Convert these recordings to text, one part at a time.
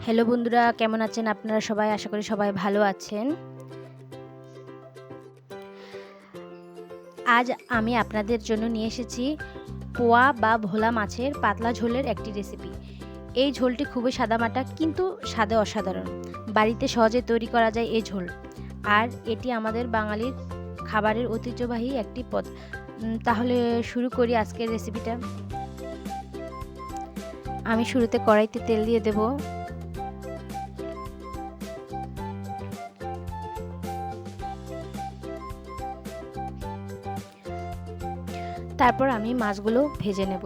Hello বন্ধুরা, কেমন আছেন আপনারা সবাই? আশা করি সবাই ভালো আছেন। আজ আমি আপনাদের জন্য নিয়ে এসেছি পোয়া বা ভোলা মাছের পাতলা ঝোলের একটি রেসিপি। এই ঝোলটি খুবই সাদামাটা কিন্তু স্বাদে অসাধারণ। বাড়িতে সহজে তৈরি করা যায় এই ঝোল। আর এটি আমাদের বাঙালির খাবারের ঐতিহ্যবাহী একটি পদ। তাহলে শুরু করি আজকের রেসিপিটা। আমি শুরুতে কড়াইতে তেল দিয়ে দেব। তারপর আমি মাছগুলো ভেজে নেব।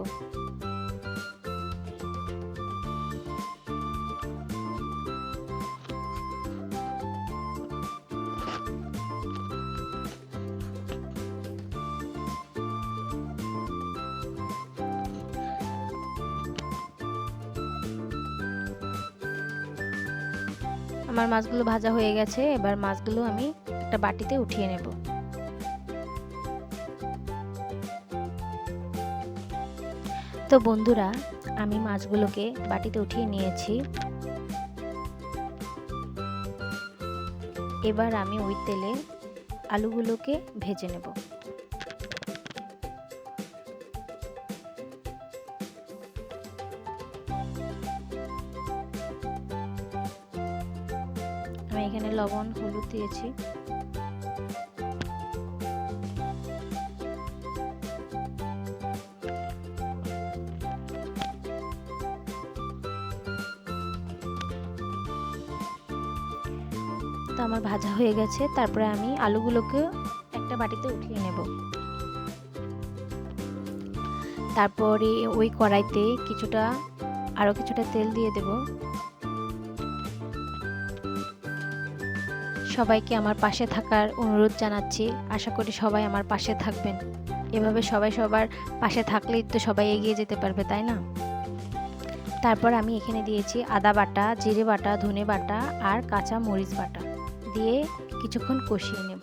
আমার মাছগুলো ভাজা হয়ে গেছে। এবার মাছগুলো আমি একটা বাটিতে উঠিয়ে নেব। তো বন্ধুরা, আমি মাছগুলোকে বাটিতে উঠিয়ে নিয়েছি। এবার আমি ওই তেলে আলুগুলোকে ভেজে নেব। আমি এখানে লবণ হলুদ দিয়েছি। তো আমার ভাজা হয়ে গেছে। তারপরে আমি আলুগুলোকে একটা বাটিতে উঠিয়ে নেব। তারপরে ওই কড়াইতে আরও কিছুটা তেল দিয়ে দেব। সবাইকে আমার পাশে থাকার অনুরোধ জানাচ্ছি। আশা করি সবাই আমার পাশে থাকবেন। এভাবে সবাই সবার পাশে থাকলেই তো সবাই এগিয়ে যেতে পারবে, তাই না? তারপর আমি এখানে দিয়েছি আদা বাটা, জিরে বাটা, ধনে বাটা আর কাঁচা মরিচ বাটা দিয়ে কিছুক্ষণ কষিয়ে নেব।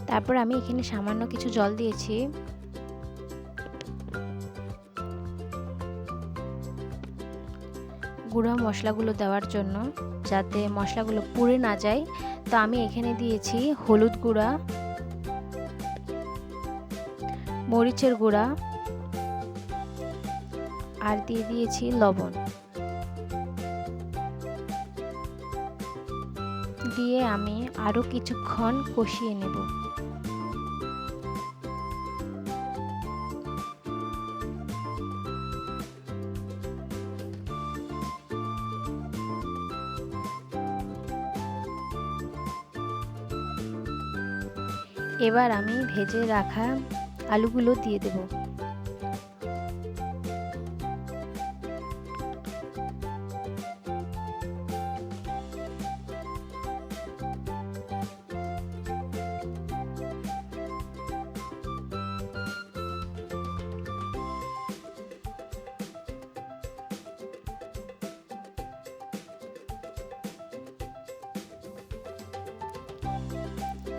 তারপর আমি এখানে সামান্য কিছু জল দিয়েছি। গুঁড়া মশলাগুলো দেওয়ার জন্য, যাতে মশলাগুলো পুড়ে না যায়। তো আমি এখানে দিয়েছি হলুদ গুঁড়া, মরিচের গুঁড়া আর দিয়ে দিয়েছি লবণ। দিয়ে আমি আরও কিছুক্ষণ কষিয়ে নেব। এবার আমি ভেজে রাখা আলুগুলো দিয়ে দেব।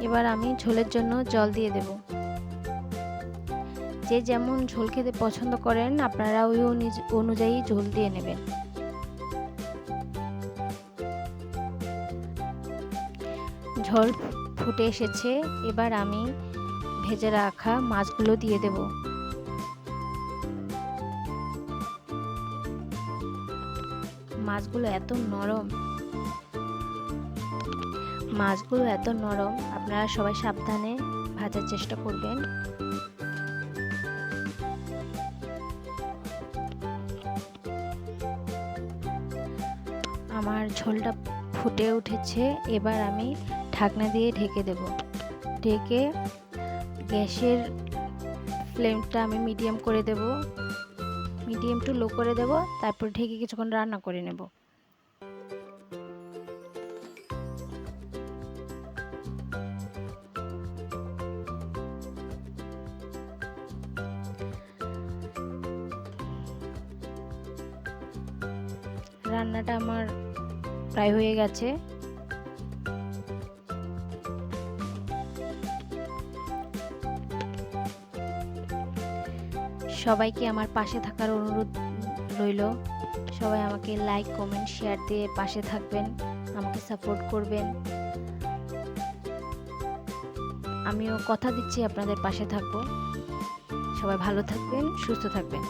এবার আমি ঝোলের জন্য জল দিয়ে দেব। যে যেমন ঝোল খেতে পছন্দ করেন আপনারা ওই অনুযায়ী ঝোল দিয়ে নেবেন। ঝোল ফুটে এসেছে। এবার আমি ভেজে রাখা মাছগুলো দিয়ে দেব। মাছগুলো এত নরম, আপনারা সবাই সাবধানে ভাজার চেষ্টা করবেন। আমার ঝোলটা ফুটে উঠেছে। এবার আমি ঢাকনা দিয়ে ঢেকে দেব। ঢেকে গ্যাসের ফ্লেমটা আমি মিডিয়াম টু লো করে দেব। তারপর ঢেকে কিছুক্ষণ রান্না করে নেব। রান্নাটা আমার প্রায় হয়ে গেছে। সবাইকে আমার পাশে থাকার অনুরোধ রইল। সবাই আমাকে লাইক, কমেন্ট, শেয়ার দিয়ে পাশে থাকবেন, আমাকে সাপোর্ট করবেন। আমিও কথা দিচ্ছি আপনাদের পাশে থাকবো। সবাই ভালো থাকবেন, সুস্থ থাকবেন।